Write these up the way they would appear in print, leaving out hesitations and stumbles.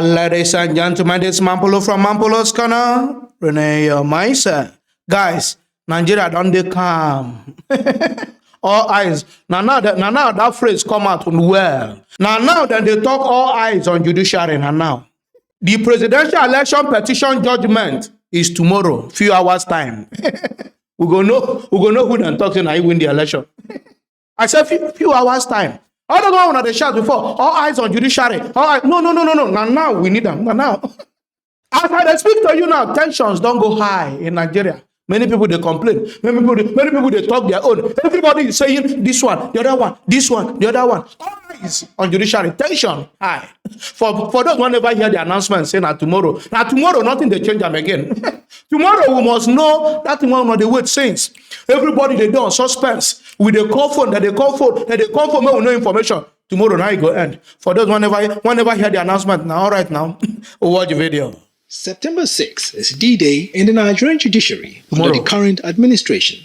Ladies and gentlemen, this is Mampolo from Mampolo's Corner. Renee, your mindset. Guys, Nigeria don't they calm. All eyes. Now that phrase come out well. Now then they talk all eyes on judiciary now. The presidential election petition judgment is tomorrow, few hours time. we gonna know who then talks and I win the election. I said few hours time. I don't know when they shout before. All eyes on judiciary. All eyes. No. Now we need them. Now. As I speak to you now, tensions don't go high in Nigeria. Many people they complain. Many people they talk their own. Everybody is saying this one, the other one, this one, the other one. All eyes on judiciary. Tension high. For those who never hear the announcement saying that tomorrow. Now tomorrow, nothing they change them again. Tomorrow we must know that one of the word saints. Everybody they do on suspense. With the call phone, that they call phone, with no information. Tomorrow now it go end. For those who never hear the announcement. Now, all right now, we'll watch the video. September 6 is D-Day in the Nigerian judiciary under the current administration.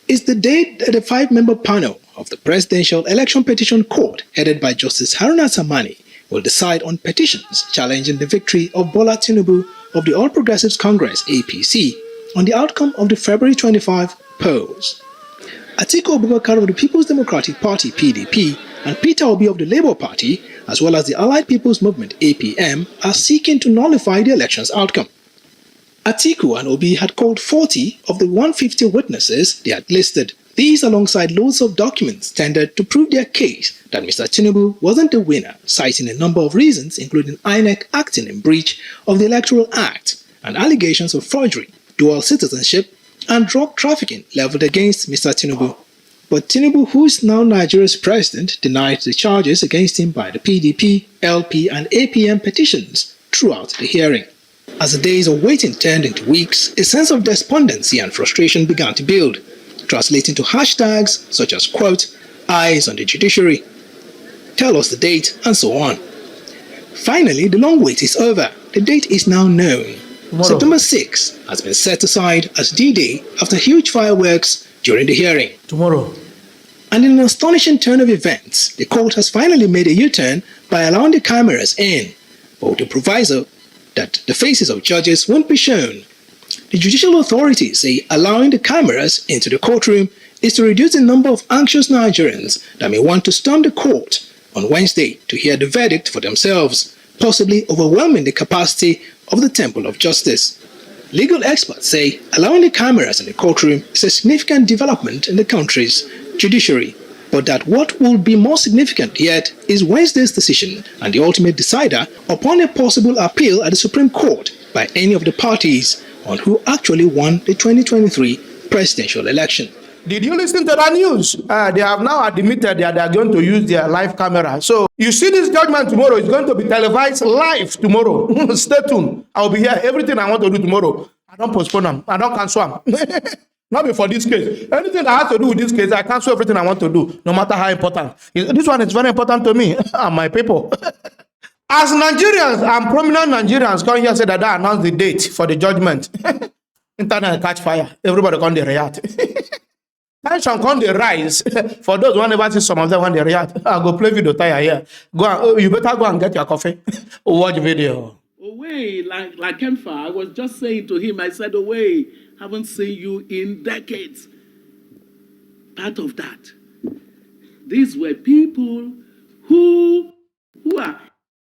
It's the date that the 5-member panel of the Presidential Election Petition Court, headed by Justice Haruna Samani, will decide on petitions challenging the victory of Bola Tinubu of the All Progressives Congress (APC) on the outcome of the February 25 polls. Atiku Abubakar of the People's Democratic Party (PDP) and Peter Obi of the Labour Party, as well as the Allied People's Movement (APM), are seeking to nullify the election's outcome. Atiku and Obi had called 40 of the 150 witnesses they had listed. These alongside loads of documents tendered to prove their case that Mr. Tinubu wasn't the winner, citing a number of reasons including INEC acting in breach of the Electoral Act and allegations of forgery, dual citizenship, and drug trafficking leveled against Mr. Tinubu. But Tinubu, who is now Nigeria's president, denied the charges against him by the PDP, LP, and APM petitions throughout the hearing. As the days of waiting turned into weeks, a sense of despondency and frustration began to build, translating to hashtags such as, quote, eyes on the judiciary, tell us the date, and so on. Finally, the long wait is over. The date is now known. September 6 has been set aside as D-Day after huge fireworks during the hearing. Tomorrow. And in an astonishing turn of events, the court has finally made a U-turn by allowing the cameras in, but with the proviso that the faces of judges won't be shown. The judicial authorities say allowing the cameras into the courtroom is to reduce the number of anxious Nigerians that may want to storm the court on Wednesday to hear the verdict for themselves, possibly overwhelming the capacity of the Temple of Justice. Legal experts say allowing the cameras in the courtroom is a significant development in the country's judiciary, but that what will be more significant yet is Wednesday's decision and the ultimate decider upon a possible appeal at the Supreme Court by any of the parties on who actually won the 2023 presidential election. Did you listen to that news? They have now admitted that they are going to use their live camera. So you see this judgment tomorrow is going to be televised live tomorrow. Stay tuned. I'll be here. Everything I want to do tomorrow, I don't postpone them. I don't cancel them. Not before this case. Anything that has to do with this case, I cancel everything I want to do, no matter how important. This one is very important to me and my people. As Nigerians and prominent Nigerians come here say that they announced the date for the judgment, internet catch fire. Everybody come to react. Tension come they rise. For those who never see some of them when they react, I'll go play video tire here. You better go and get your coffee. Watch video. Away, like Kemfa, I was just saying to him, I said, away, haven't seen you in decades. Part of that. These were people who are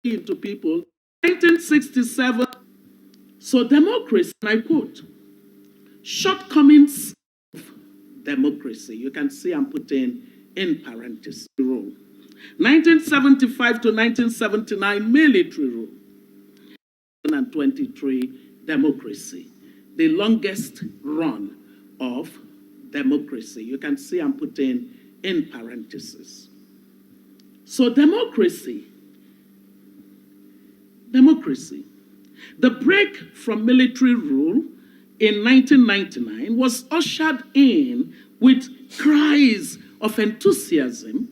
into people. 1967. So democracy, and I quote, shortcomings of democracy. You can see I'm putting in parentheses rule. 1975 to 1979 military rule. And 23 democracy. The longest run of democracy. You can see I'm putting in parentheses. So democracy. The break from military rule in 1999 was ushered in with cries of enthusiasm,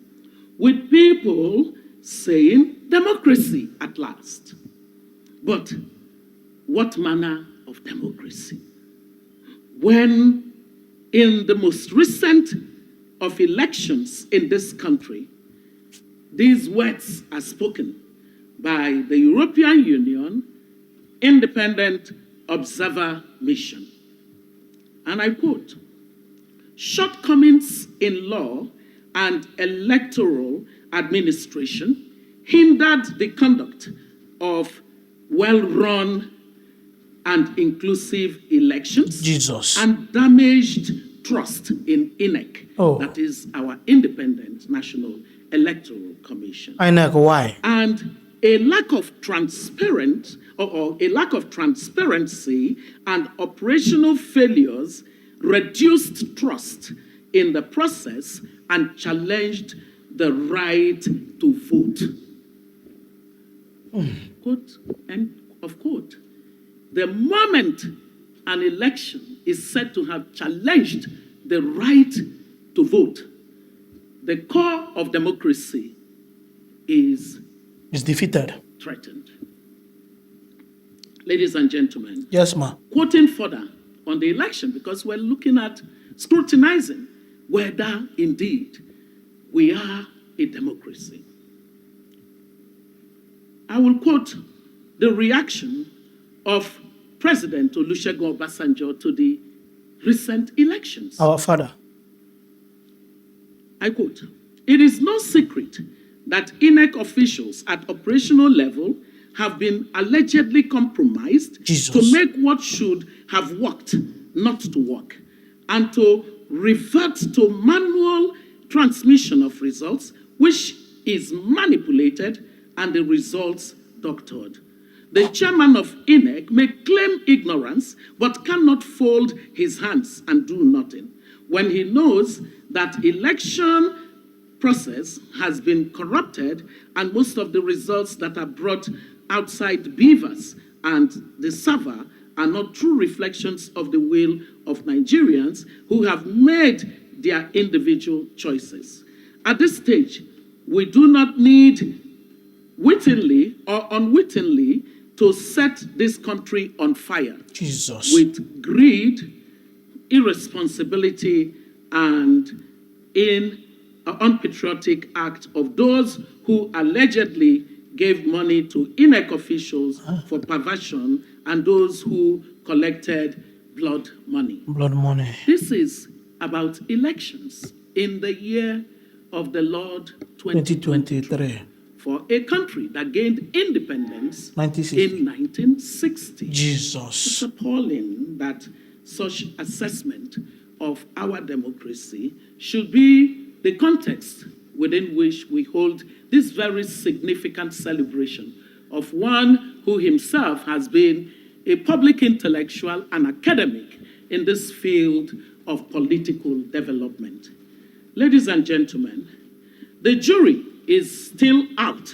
with people saying democracy at last. But what manner of democracy? When in the most recent of elections in this country, these words are spoken by the European independent observer mission. And I quote, "Shortcomings in law and electoral administration hindered the conduct of well-run and inclusive elections Jesus. and damaged trust in INEC, Oh. that is our Independent National Electoral Commission. I know why. And a lack of a lack of transparency and operational failures reduced trust in the process and challenged the right to vote." Quote, end of quote. The moment an election is said to have challenged the right to vote, the core of democracy is It's defeated. threatened. Ladies and gentlemen, Yes, ma. quoting further on the election, because we're looking at scrutinizing whether indeed we are a democracy. I will quote the reaction of President Olusegun Obasanjo to the recent elections. Our Father. I quote, "It is no secret that INEC officials at operational level have been allegedly compromised Jesus. to make what should have worked not to work, and to revert to manual transmission of results, which is manipulated and the results doctored. The chairman of INEC may claim ignorance, but cannot fold his hands and do nothing when he knows that election process has been corrupted and most of the results that are brought outside beavers and the server are not true reflections of the will of Nigerians who have made their individual choices. At this stage, we do not need wittingly or unwittingly to set this country on fire Jesus. with greed, irresponsibility, and in an unpatriotic act of those who allegedly gave money to INEC officials for perversion and those who collected blood money. Blood money. This is about elections in the year of the Lord 2023. for a country that gained independence 1960. in 1960. It's Jesus. appalling that such assessment of our democracy should be the context within which we hold this very significant celebration of one who himself has been a public intellectual and academic in this field of political development. Ladies and gentlemen, the jury is still out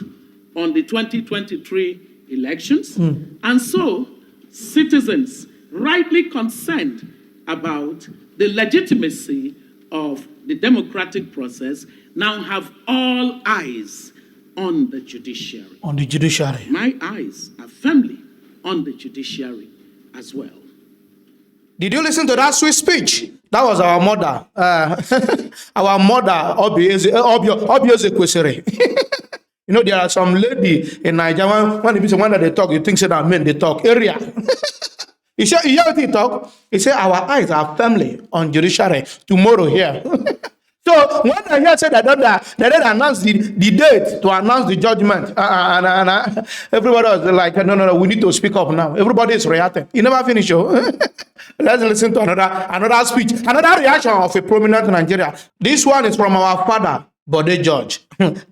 on the 2023 elections, and so citizens rightly concerned about the legitimacy of the democratic process now have all eyes on the judiciary. On the judiciary. My eyes are firmly on the judiciary as well. Did you listen to that sweet speech? That was our mother. Our mother, Obiose Kwesere. You know, there are some lady in Nigeria, when they talk, you think that men, they talk area. You hear what he talk? He said, our eyes are firmly on judiciary tomorrow here. So when I hear say that they didn't announce the date to announce the judgment, everybody was like, no, we need to speak up now. Everybody is reacting. You never finish, Let's listen to another speech, another reaction of a prominent Nigeria. This one is from our father, Bode George.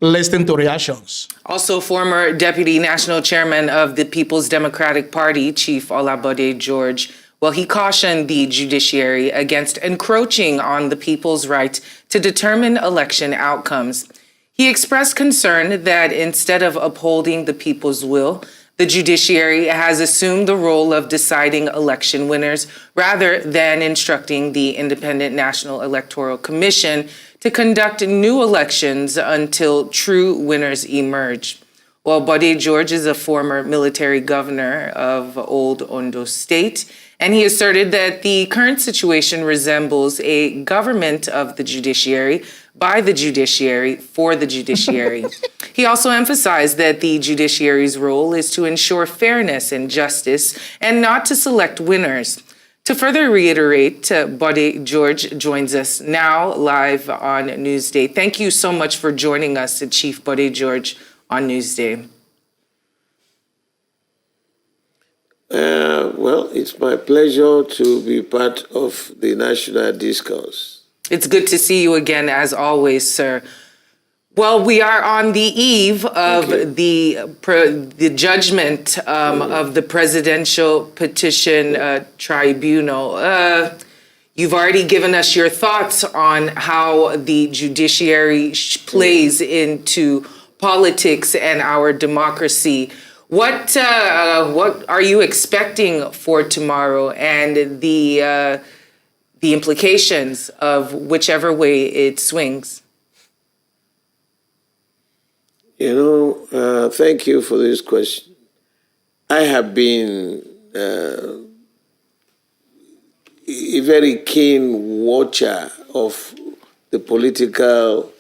Listen to reactions. Also, former Deputy National Chairman of the People's Democratic Party, Chief Olabode George, well, he cautioned the judiciary against encroaching on the people's right to determine election outcomes. He expressed concern that instead of upholding the people's will, the judiciary has assumed the role of deciding election winners rather than instructing the Independent National Electoral Commission to conduct new elections until true winners emerge. Well, Bode George is a former military governor of Old Ondo State, and he asserted that the current situation resembles a government of the judiciary, by the judiciary for the judiciary. He also emphasized that the judiciary's role is to ensure fairness and justice and not to select winners. To further reiterate, Bode George joins us now live on Newsday. Thank you so much for joining us, Chief Bode George, on Newsday. Well, it's my pleasure to be part of the national discourse. It's good to see you again, as always, sir. Well, we are on the eve of the judgment of the Presidential Petition Tribunal. You've already given us your thoughts on how the judiciary plays into politics and our democracy. What are you expecting for tomorrow and the implications of whichever way it swings? Thank you for this question. I have been a very keen watcher of the political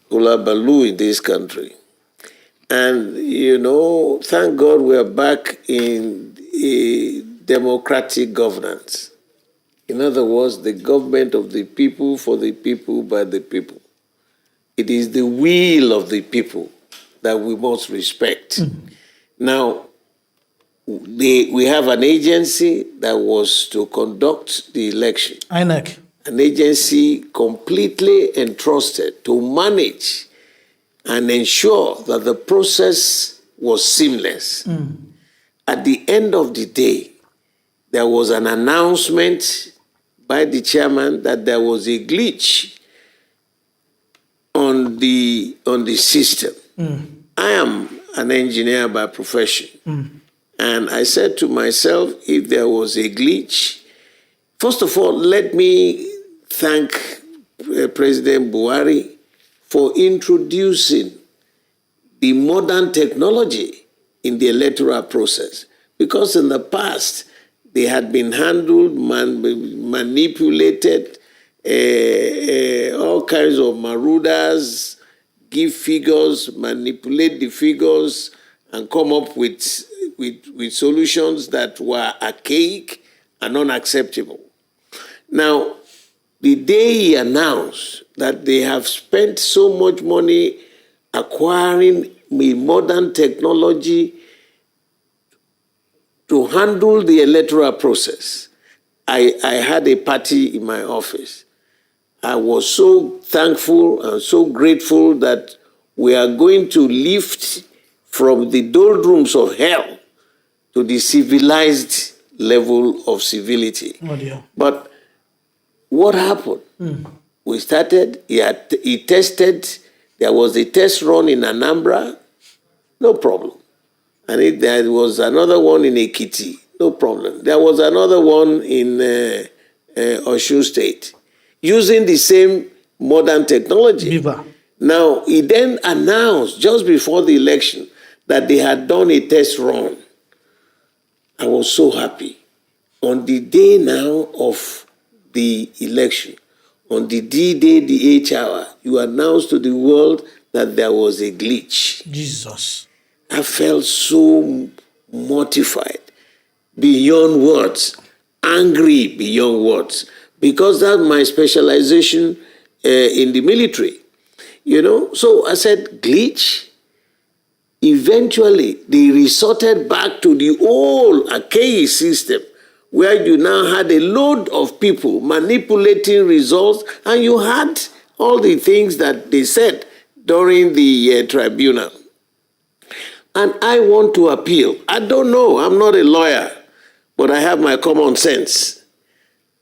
hullabaloo in this country. And, thank God we are back in a democratic governance. In other words, the government of the people, for the people, by the people. It is the will of the people that we must respect. Now, we have an agency that was to conduct the election. INEC. An agency completely entrusted to manage and ensure that the process was seamless. At the end of the day, there was an announcement by the chairman that there was a glitch on the system. I am an engineer by profession. And I said to myself, if there was a glitch, first of all, let me thank President Buhari for introducing the modern technology in the electoral process. Because in the past, they had been handled, manipulated, all kinds of marauders, give figures, manipulate the figures, and come up with solutions that were archaic and unacceptable. Now, the day he announced that they have spent so much money acquiring modern technology to handle the electoral process, I had a party in my office. I was so thankful and so grateful that we are going to lift from the doldrums of hell to the civilized level of civility. Oh dear. But what happened? We started, he tested, there was a test run in Anambra, no problem. And there was another one in Ekiti, no problem. There was another one in Osun State, using the same modern technology. Viva. Now, he then announced just before the election that they had done a test run. I was so happy. On the day now of the election, on the D-Day, the H hour, you announced to the world that there was a glitch. Jesus. I felt so mortified, beyond words, angry beyond words, because that's my specialization in the military. So I said, glitch? Eventually, they resorted back to the old archaic system where you now had a load of people manipulating results, and you had all the things that they said during the tribunal. And I want to appeal. I don't know, I'm not a lawyer, but I have my common sense.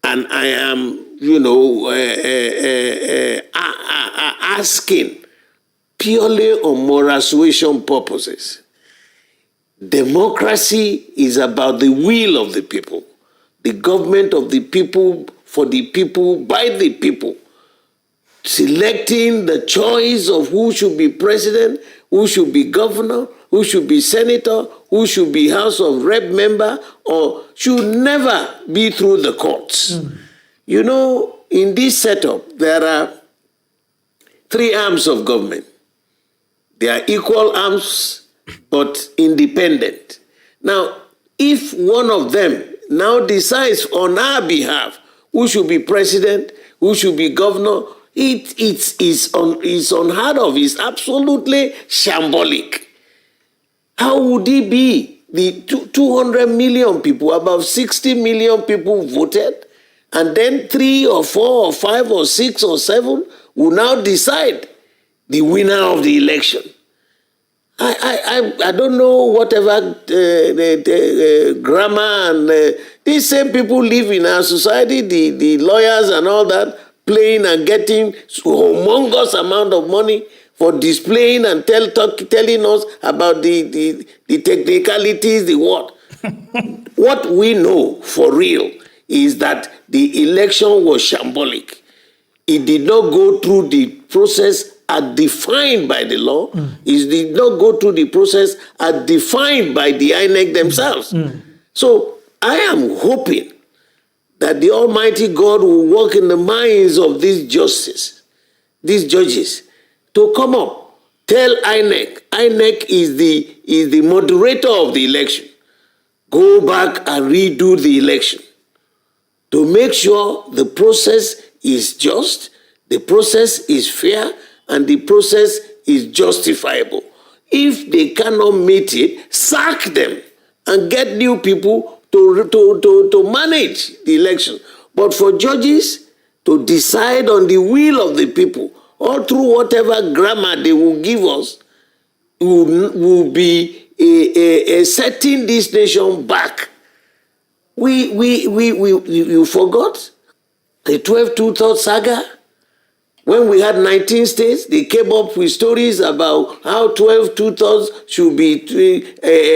And I am, asking purely on moral suasion purposes. Democracy is about the will of the people, the government of the people, for the people, by the people, selecting the choice of who should be president, who should be governor, who should be senator, who should be House of Rep member, or should never be through the courts. In this setup, there are three arms of government. They are equal arms, but independent. Now, if one of them now decides on our behalf who should be president, who should be governor, it's unheard of. It's absolutely shambolic. How would it be? The 200 million people, about 60 million people voted, and then 3 or 4 or 5 or 6 or 7 will now decide the winner of the election. I don't know whatever grammar and these same people live in our society, the lawyers and all that, playing and getting humongous amount of money for displaying and telling us about the technicalities, the what. What we know for real is that the election was shambolic. It did not go through the process as defined by the law. It did not go through the process as defined by the INEC themselves. So I am hoping that the Almighty God will work in the minds of these judges, to come up, tell INEC. INEC is the moderator of the election. Go back and redo the election to make sure the process is just, the process is fair, and the process is justifiable. If they cannot meet it, sack them and get new people to manage the election. But for judges to decide on the will of the people, or through whatever grammar they will give us, will be setting this nation back. You forgot the 12-2-3 saga? When we had 19 states, they came up with stories about how 12-2-3 should be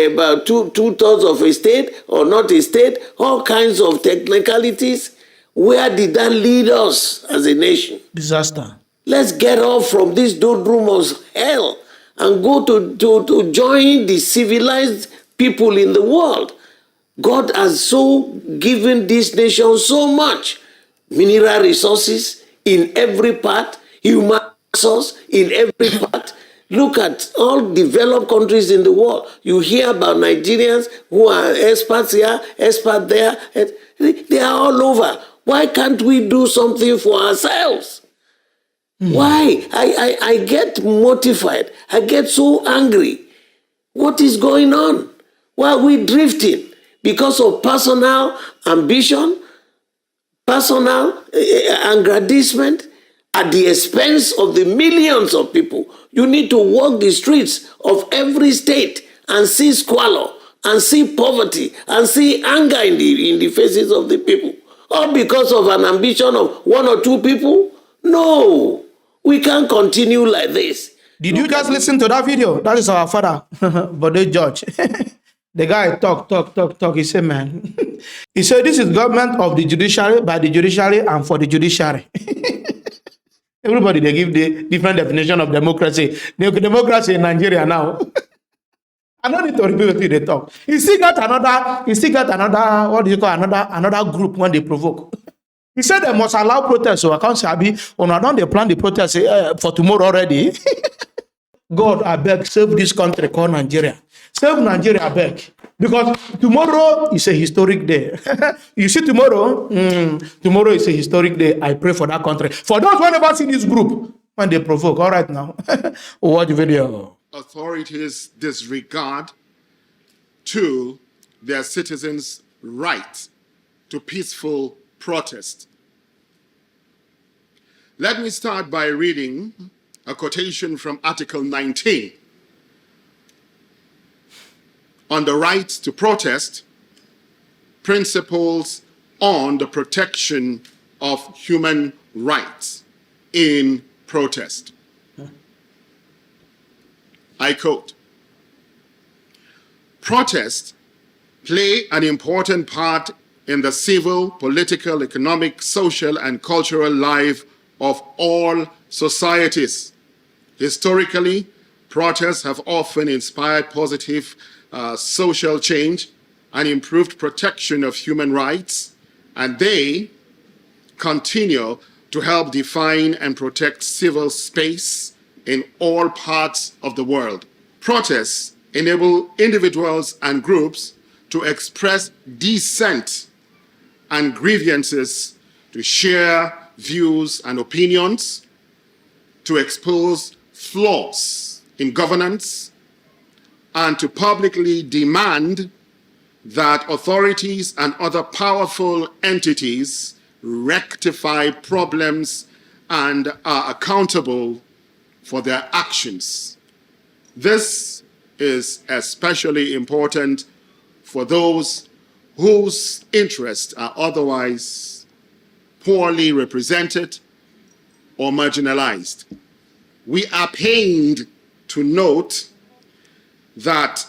about two-thirds of a state or not a state, all kinds of technicalities. Where did that lead us as a nation? Disaster. Let's get off from this doldrum of hell and go to join the civilized people in the world. God has so given this nation so much. Mineral resources in every part, human resources in every part. Look at all developed countries in the world. You hear about Nigerians who are experts here, experts there. They are all over. Why can't we do something for ourselves? Why? I get mortified. I get so angry. What is going on? Why are we drifting? Because of personal ambition, personal aggrandizement at the expense of the millions of people. You need to walk the streets of every state and see squalor, and see poverty, and see anger in the faces of the people. All because of an ambition of 1 or 2 people? No, we can't continue like this. Did you just listen to that video? That is our father, Bode George. The guy talk. He said, man, he said, this is government of the judiciary, by the judiciary, and for the judiciary. Everybody, they give the different definition of democracy. Democracy in Nigeria now. I don't need to repeat what they talk. You still got another, what do you call, another group when they provoke. He said they must allow protest, so I can't say, don't they plan the protest for tomorrow already? God, I beg, save this country called Nigeria. Save Nigeria, I beg. Because tomorrow is a historic day. You see, tomorrow is a historic day. I pray for that country. For those who never see this group, when they provoke, all right now, watch the video. Authorities disregard to their citizens' right to peaceful protest. Let me start by reading a quotation from Article 19 on the right to protest, principles on the protection of human rights in protest. I quote, "Protests play an important part in the civil, political, economic, social, and cultural life of all societies. Historically, protests have often inspired positive social change and improved protection of human rights, and they continue to help define and protect civil space in all parts of the world. Protests enable individuals and groups to express dissent and grievances, to share views and opinions, to expose flaws in governance, and to publicly demand that authorities and other powerful entities rectify problems and are accountable for their actions. This is especially important for those whose interests are otherwise poorly represented or marginalized. We are pained to note that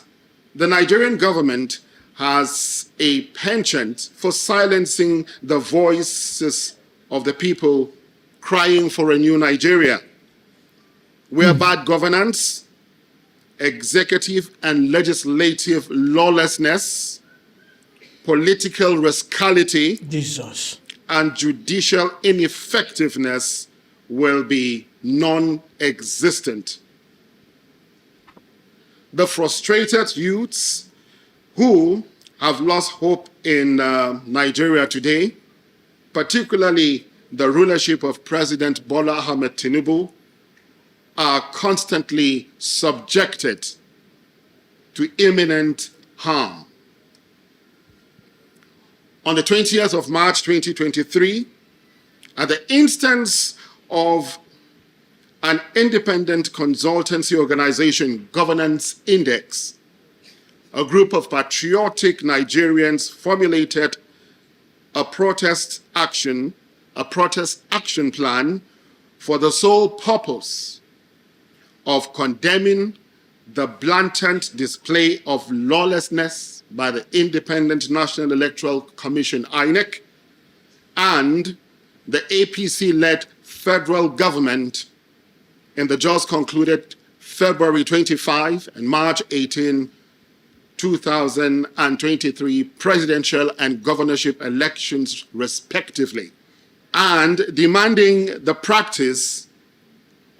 the Nigerian government has a penchant for silencing the voices of the people crying for a new Nigeria, where bad governance, executive and legislative lawlessness, political rascality, Jesus, and judicial ineffectiveness will be non-existent. The frustrated youths who have lost hope in Nigeria today, particularly the rulership of President Bola Ahmed Tinubu, are constantly subjected to imminent harm. On the 20th of March 2023, at the instance of an independent consultancy organization, Governance Index, a group of patriotic Nigerians formulated a protest action plan for the sole purpose of condemning the blatant display of lawlessness by the Independent National Electoral Commission, INEC, and the APC-led federal government in the just concluded February 25 and March 18, 2023 presidential and governorship elections, respectively, and demanding the practice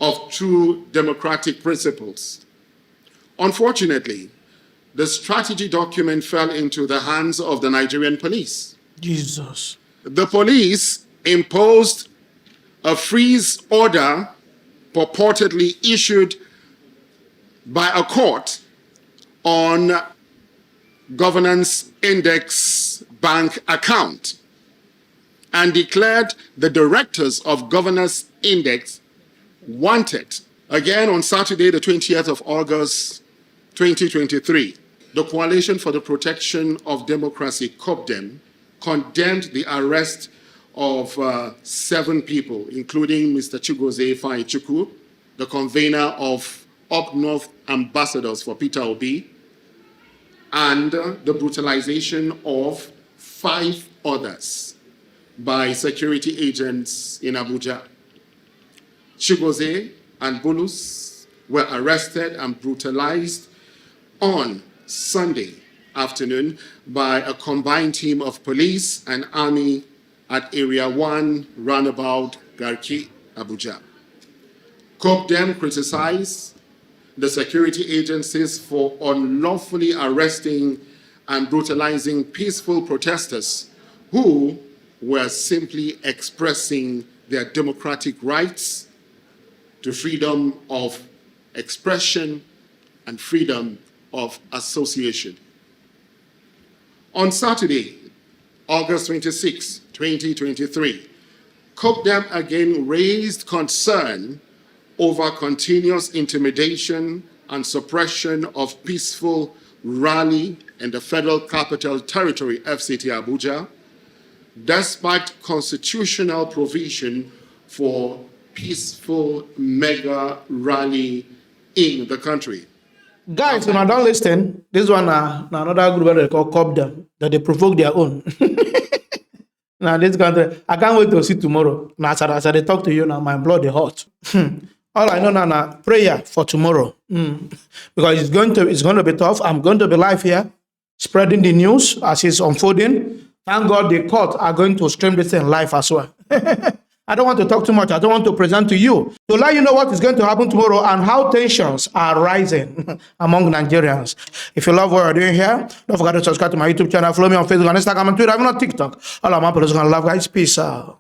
of true democratic principles. Unfortunately, the strategy document fell into the hands of the Nigerian police. Jesus. The police imposed a freeze order purportedly issued by a court on Governance Index bank account and declared the directors of Governance Index wanted. Again, on Saturday, the 20th of August, 2023, the Coalition for the Protection of Democracy, COPDEM, condemned the arrest of 7 people, including Mr. Chigozie Ifeanyichukwu, the convener of Up North Ambassadors for Peter Obi, and the brutalization of 5 others by security agents in Abuja. Chigozie and Bulus were arrested and brutalized on Sunday afternoon by a combined team of police and army at Area 1 roundabout Garki, Abuja. COPDEM criticized the security agencies for unlawfully arresting and brutalizing peaceful protesters who were simply expressing their democratic rights to freedom of expression and freedom of association. On Saturday, August 26, 2023, COPDEM again raised concern over continuous intimidation and suppression of peaceful rally in the Federal Capital Territory, FCT Abuja, despite constitutional provision for peaceful mega rally in the country. Guys, when I don't listen, this one another group that they call COPDEM, that they provoke their own. Now this country, I can't wait to see tomorrow. Now as I talk to you now, my blood is hot. All I know now, prayer for tomorrow. Because it's going to be tough. I'm going to be live here, spreading the news as it's unfolding. Thank God the court are going to stream this in live as well. I don't want to talk too much. I don't want to present to you to let you know what is going to happen tomorrow and how tensions are rising among Nigerians. If you love what we're doing here, don't forget to subscribe to my YouTube channel. Follow me on Facebook and Instagram and Twitter. I'm not TikTok. All of my political love, guys. Peace out.